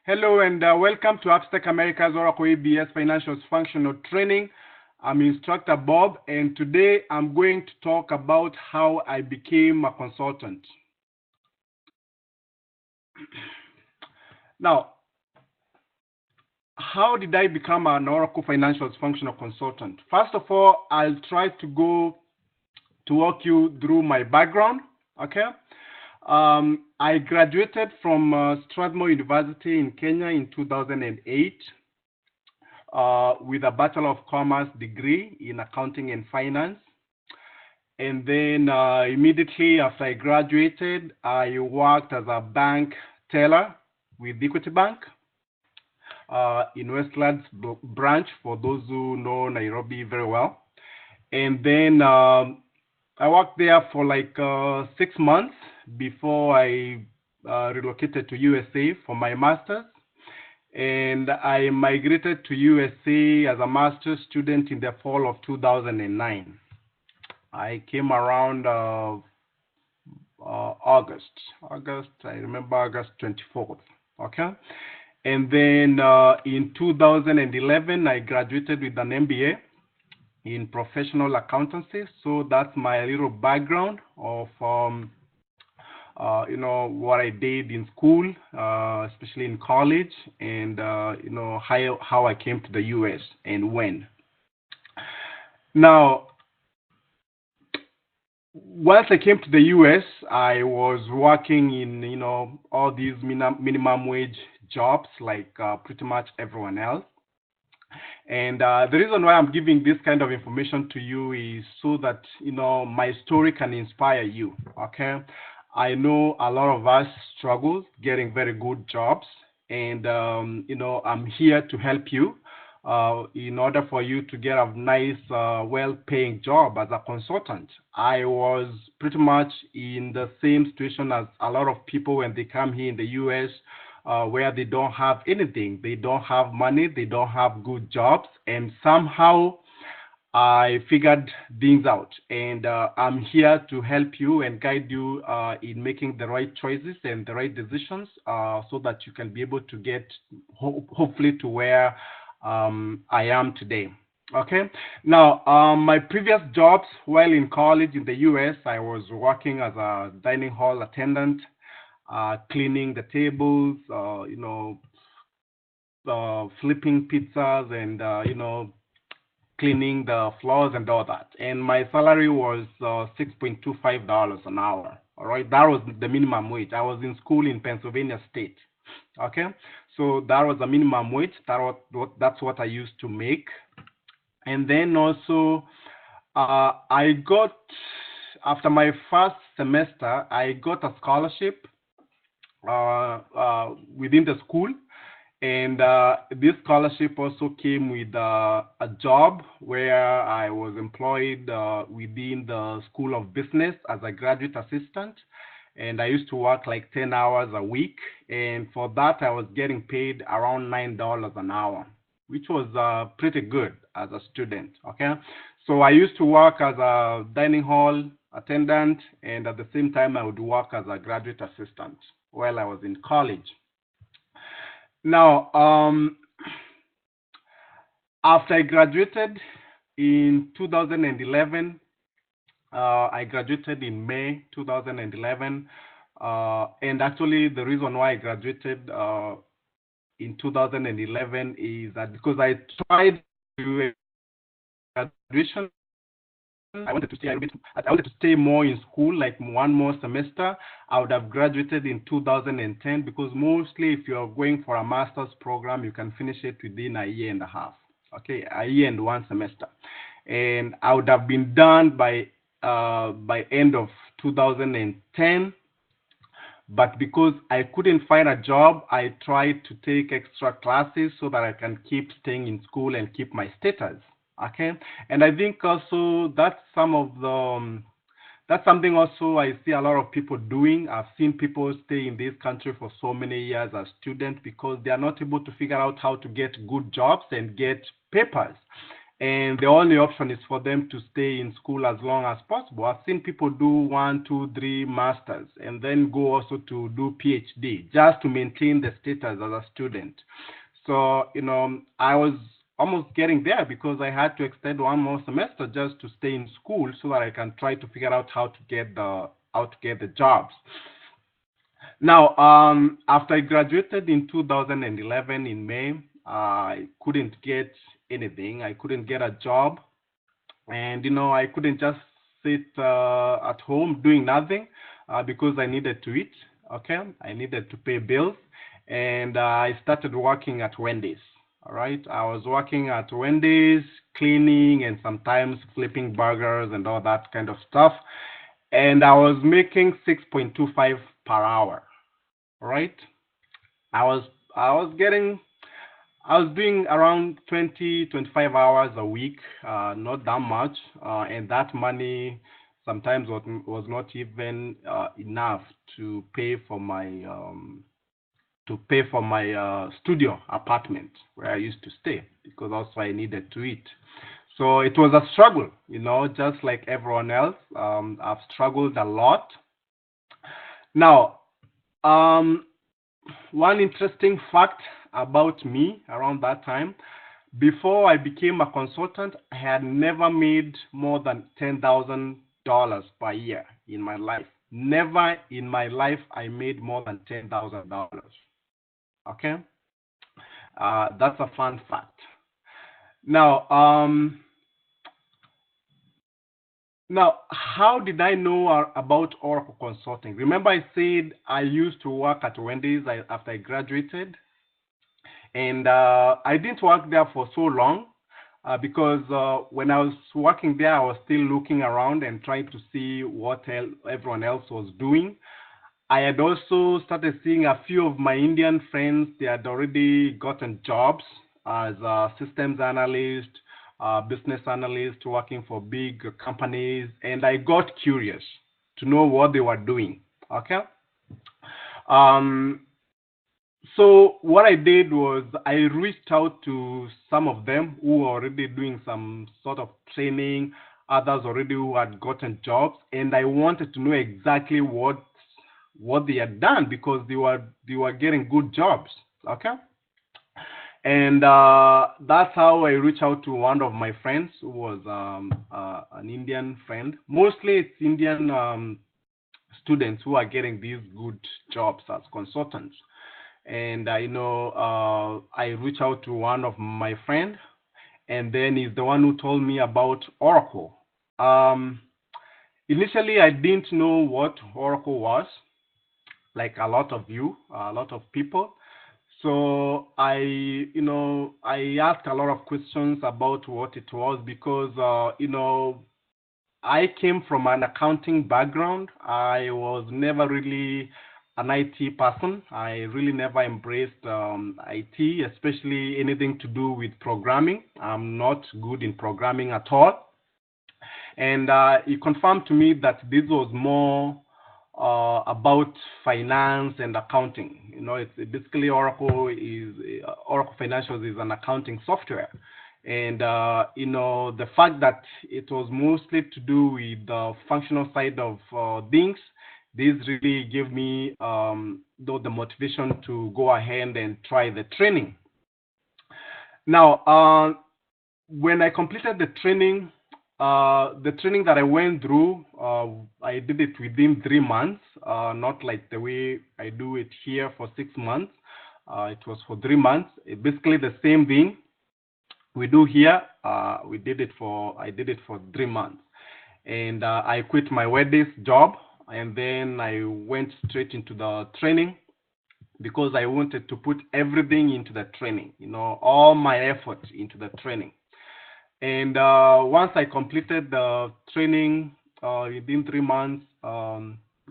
Hello and welcome to Upstack America's Oracle ABS Financials Functional Training. I'm Instructor Bob, and today I'm going to talk about how I became a consultant. Now, how did I become an Oracle Financials Functional Consultant? First of all, I'll try to walk you through my background, okay? I graduated from Strathmore University in Kenya in 2008 with a Bachelor of Commerce degree in Accounting and Finance. And then immediately after I graduated, I worked as a bank teller with Equity Bank in Westlands branch, for those who know Nairobi very well. And then I worked there for like 6 months before I relocated to USA for my master's. And I migrated to USA as a master's student in the fall of 2009. I came around August, I remember August 24th, okay? And then in 2011, I graduated with an MBA in professional accountancy. So that's my little background of what I did in school, especially in college, and how I came to the US and when. Now, once I came to the US, I was working in all these minimum wage jobs like pretty much everyone else. And the reason why I'm giving this kind of information to you is so that my story can inspire you. Okay, I know a lot of us struggle getting very good jobs, and I'm here to help you in order for you to get a nice, well-paying job as a consultant. I was pretty much in the same situation as a lot of people when they come here in the US, where they don't have anything. They don't have money, they don't have good jobs, and somehow I figured things out. And I'm here to help you and guide you in making the right choices and the right decisions so that you can be able to get hopefully to where I am today. Okay. Now, my previous jobs while in college in the US, I was working as a dining hall attendant, cleaning the tables, flipping pizzas, and cleaning the floors and all that. And my salary was $6.25 an hour. All right, that was the minimum wage. I was in school in Pennsylvania State. Okay, so that was the minimum wage. That's what I used to make. And then also, I got, after my first semester, I got a scholarship within the school, and this scholarship also came with a job where I was employed within the School of Business as a graduate assistant. And I used to work like 10 hours a week. And for that, I was getting paid around $9 an hour, which was pretty good as a student. Okay. So I used to work as a dining hall attendant, and at the same time, I would work as a graduate assistant while I was in college. Now, after I graduated in 2011, I graduated in May 2011. And actually, the reason why I graduated in 2011 is that because I tried to do a graduation, I wanted to stay a bit. I wanted to stay more in school, like one more semester. I would have graduated in 2010 because mostly, if you are going for a master's program, you can finish it within a year and a half. Okay, a year and one semester, and I would have been done by end of 2010. But because I couldn't find a job, I tried to take extra classes so that I can keep staying in school and keep my status. Okay, and I think also that's that's something also I see a lot of people doing. I've seen people stay in this country for so many years as students because they are not able to figure out how to get good jobs and get papers. and the only option is for them to stay in school as long as possible. I've seen people do 1, 2, 3 masters and then go also to do PhD just to maintain the status as a student. So, I was almost getting there because I had to extend one more semester just to stay in school so that I can try to figure out how to get the jobs. Now, after I graduated in 2011 in May, I couldn't get anything. I couldn't get a job, and I couldn't just sit at home doing nothing because I needed to eat. Okay, I needed to pay bills, and I started working at Wendy's. All right, I was working at Wendy's, cleaning and sometimes flipping burgers and all that kind of stuff, and I was making 6.25 per hour. All right, I was I was getting I was doing around 20, 25 hours a week, not that much, and that money sometimes was not even enough to pay for my studio apartment where I used to stay because also I needed to eat. So it was a struggle, just like everyone else. I've struggled a lot. Now, um, one interesting fact about me around that time, before I became a consultant, I had never made more than $10,000 per year in my life. Never in my life I made more than $10,000. Okay, that's a fun fact. Now, how did I know about Oracle Consulting? Remember, I said I used to work at Wendy's after I graduated, and I didn't work there for so long because when I was working there, I was still looking around and trying to see what everyone else was doing. I had also started seeing a few of my Indian friends. They had already gotten jobs as a systems analyst, business analyst, working for big companies, and I got curious to know what they were doing. Okay. Um, so what I did was I reached out to some of them who were already doing some sort of training, others already who had gotten jobs, and I wanted to know exactly what they had done because they were getting good jobs. Okay, and that's how I reached out to one of my friends who was an Indian friend. Mostly it's Indian students who are getting these good jobs as consultants. And I reached out to one of my friend, and then he's the one who told me about Oracle. Um, Initially, I didn't know what Oracle was, like a lot of people. So I asked a lot of questions about what it was because, I came from an accounting background. I was never really an IT person. I really never embraced IT, especially anything to do with programming. I'm not good in programming at all. And he confirmed to me that this was more about finance and accounting. It's basically Oracle Financials is an accounting software, and the fact that it was mostly to do with the functional side of things. This really gave me the motivation to go ahead and try the training. Now, when I completed the training that I went through, I did it within 3 months, not like the way I do it here for 6 months. It was for 3 months. Basically the same thing we do here. I did it for 3 months, and I quit my wedding job, and then I went straight into the training because I wanted to put everything into the training, all my effort into the training. And once I completed the training within 3 months,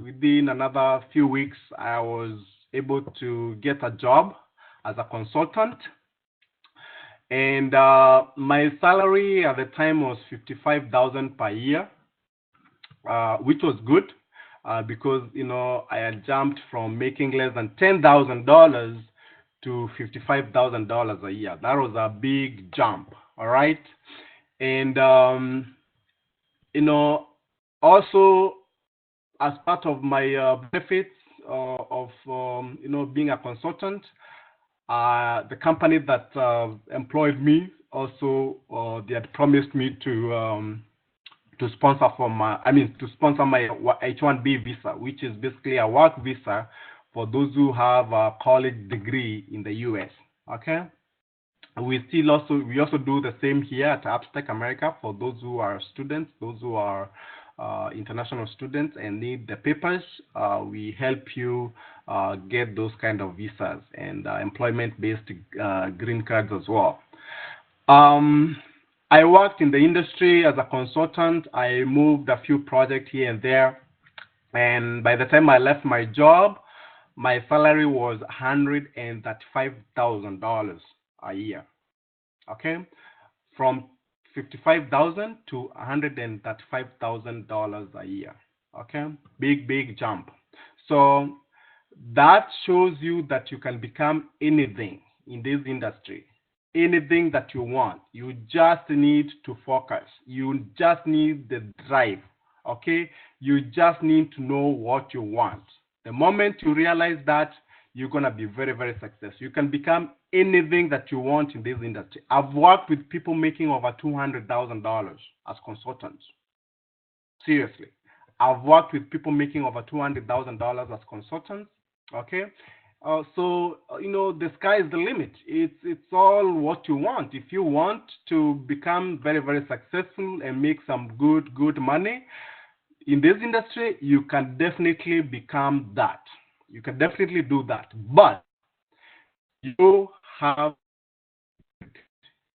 within another few weeks, I was able to get a job as a consultant. And my salary at the time was 55,000 per year, which was good because I had jumped from making less than $10,000 to $55,000 a year. That was a big jump. All right. And you know, also as part of my benefits of being a consultant, the company that employed me also they had promised me to sponsor for my I mean to sponsor my H1B visa, which is basically a work visa for those who have a college degree in the US. Okay. We also do the same here at Abstract America for those who are students, those who are international students and need the papers. We help you get those kind of visas and employment-based green cards as well. Um, I worked in the industry as a consultant. I moved a few projects here and there, and by the time I left my job, my salary was $135,000 a year. Okay, from 55,000 to $135,000 a year. Okay, big jump. So that shows you that you can become anything in this industry, anything that you want. You just need to focus. You just need the drive. Okay, you just need to know what you want. The moment you realize that, you're going to be very successful. You can become anything that you want in this industry. I've worked with people making over $200,000 as consultants. Seriously. I've worked with people making over $200,000 as consultants. Okay. The sky is the limit. It's all what you want. If you want to become very successful and make some good money in this industry, you can definitely become that. You can definitely do that. But you have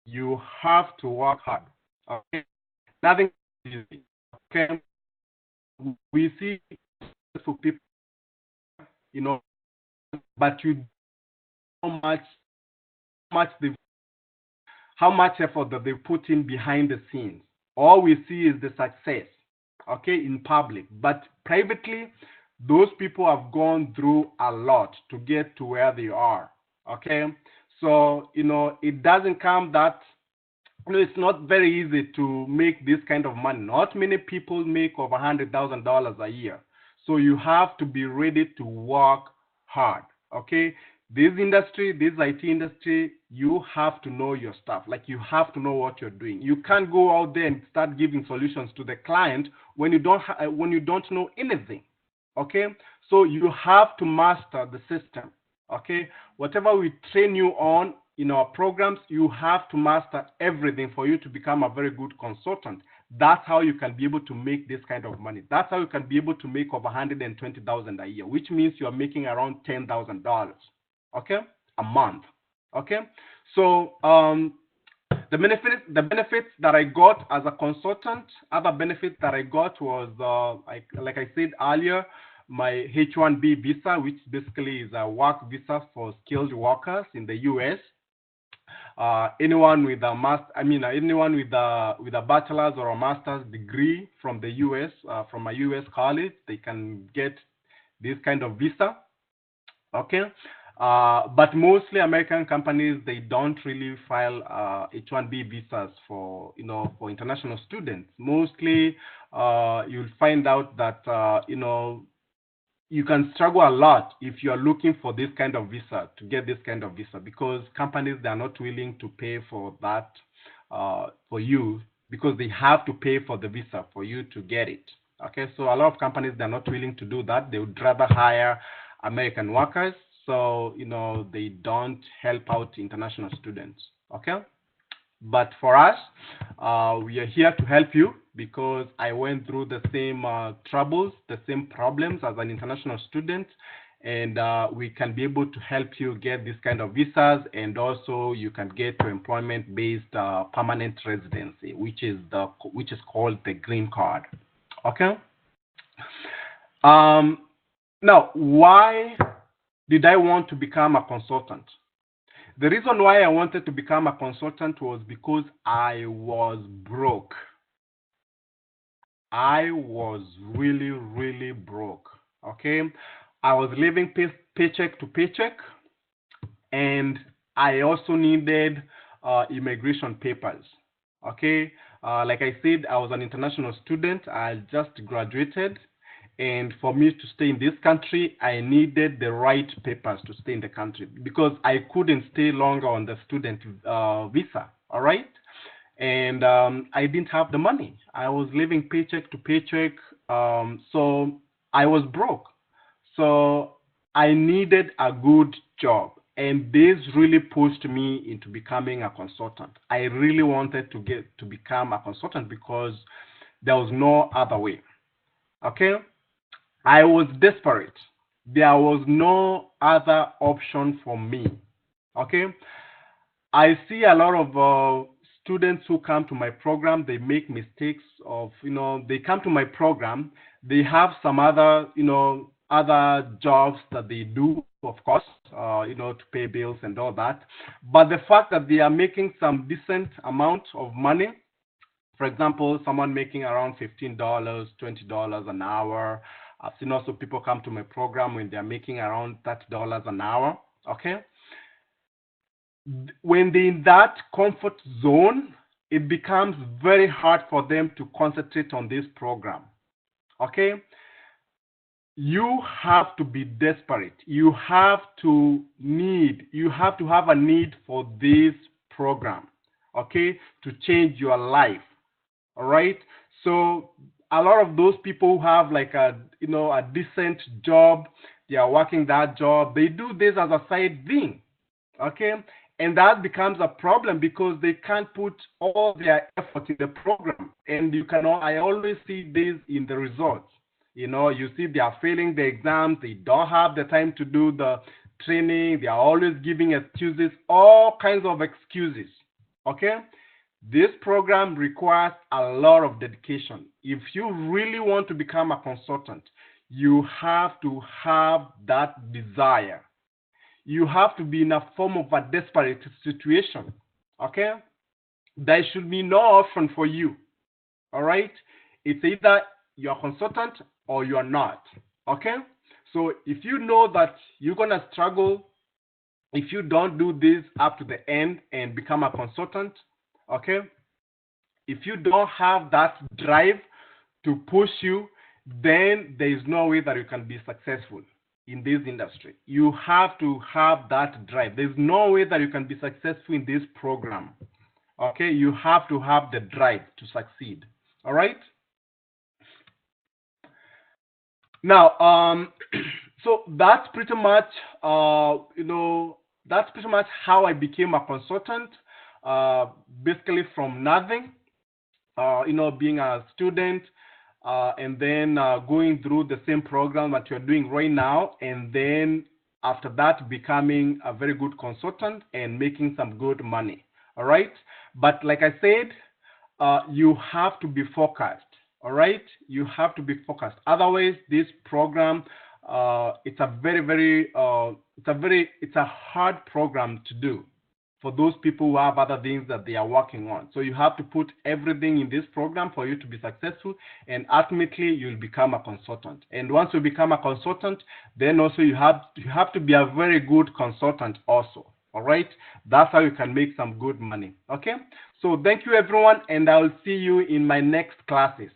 you have to work hard. Okay, nothing is easy. Okay, we see successful people, you know, but you know much they how much effort that they put in behind the scenes. All we see is the success, okay, in public, but privately, those people have gone through a lot to get to where they are. Okay, so it doesn't come that it's not very easy to make this kind of money. Not many people make over $100,000 a year. So you have to be ready to work hard. Okay, this industry, this IT industry, you have to know your stuff. Like you have to know what you're doing. You can't go out there and start giving solutions to the client when you don't know anything. Okay, so you have to master the system. Okay, whatever we train you on in our programs, you have to master everything for you to become a very good consultant. That's how you can be able to make this kind of money. That's how you can be able to make over 120,000 a year, which means you are making around $10,000, okay, a month. Okay, so the benefits that I got as a consultant, other benefits that I got was like I said earlier, my H1B visa, which basically is a work visa for skilled workers in the US. Anyone with a anyone with a bachelor's or a master's degree from the US, from a US college, they can get this kind of visa. Okay, but mostly American companies, they don't really file H1B visas for for international students. Mostly, you'll find out that you can struggle a lot if you are looking for this kind of visa, to get this kind of visa, because companies, they are not willing to pay for that for you, because they have to pay for the visa for you to get it. Okay, so a lot of companies, they're not willing to do that. They would rather hire American workers, so they don't help out international students. Okay, but for us, we are here to help you, because I went through the same troubles, the same problems as an international student, and we can be able to help you get this kind of visas, and also you can get to employment-based permanent residency, which is called the green card. Okay. Um, Now, why did I want to become a consultant? The reason why I wanted to become a consultant was because I was broke. I was really broke. Okay. I was living paycheck to paycheck, and I also needed immigration papers. Okay. Like I said, I was an international student. I just graduated. And for me to stay in this country, I needed the right papers to stay in the country because I couldn't stay longer on the student visa. All right. And I didn't have the money. I was living paycheck to paycheck. So I was broke. So I needed a good job. And this really pushed me into becoming a consultant. I really wanted to get to become a consultant because there was no other way. Okay? I was desperate. There was no other option for me. Okay? I see a lot of students who come to my program, they make mistakes of, they come to my program, they have some other, other jobs that they do, of course, to pay bills and all that. But the fact that they are making some decent amount of money, for example, someone making around $15, $20 an hour. I've seen also people come to my program when they're making around $30 an hour. Okay. When they're in that comfort zone, it becomes very hard for them to concentrate on this program. Okay. You have to be desperate. You have to have a need for this program. Okay. To change your life. All right. So a lot of those people who have like a decent job, they are working that job, they do this as a side thing. Okay. And that becomes a problem because they can't put all their effort in the program. And I always see this in the results. You see they are failing the exams, they don't have the time to do the training, they are always giving excuses, all kinds of excuses. Okay. This program requires a lot of dedication. If you really want to become a consultant, you have to have that desire. You have to be in a form of a desperate situation. Okay? There should be no option for you. All right? It's either you're a consultant or you're not. Okay? So if you know that you're going to struggle if you don't do this up to the end and become a consultant, okay? If you don't have that drive to push you, then there is no way that you can be successful in this industry. You have to have that drive. There's no way that you can be successful in this program. Okay, you have to have the drive to succeed. All right. Now, so that's pretty much, that's pretty much how I became a consultant. Basically from nothing, being a student, and then going through the same program that you're doing right now, and then after that becoming a very good consultant and making some good money. All right. But like I said, you have to be focused. All right. You have to be focused. Otherwise, this program, it's a it's a hard program to do for those people who have other things that they are working on. So you have to put everything in this program for you to be successful, and ultimately you'll become a consultant. And once you become a consultant, then also you have to be a very good consultant also. All right, that's how you can make some good money. Okay, so thank you everyone, and I'll see you in my next classes.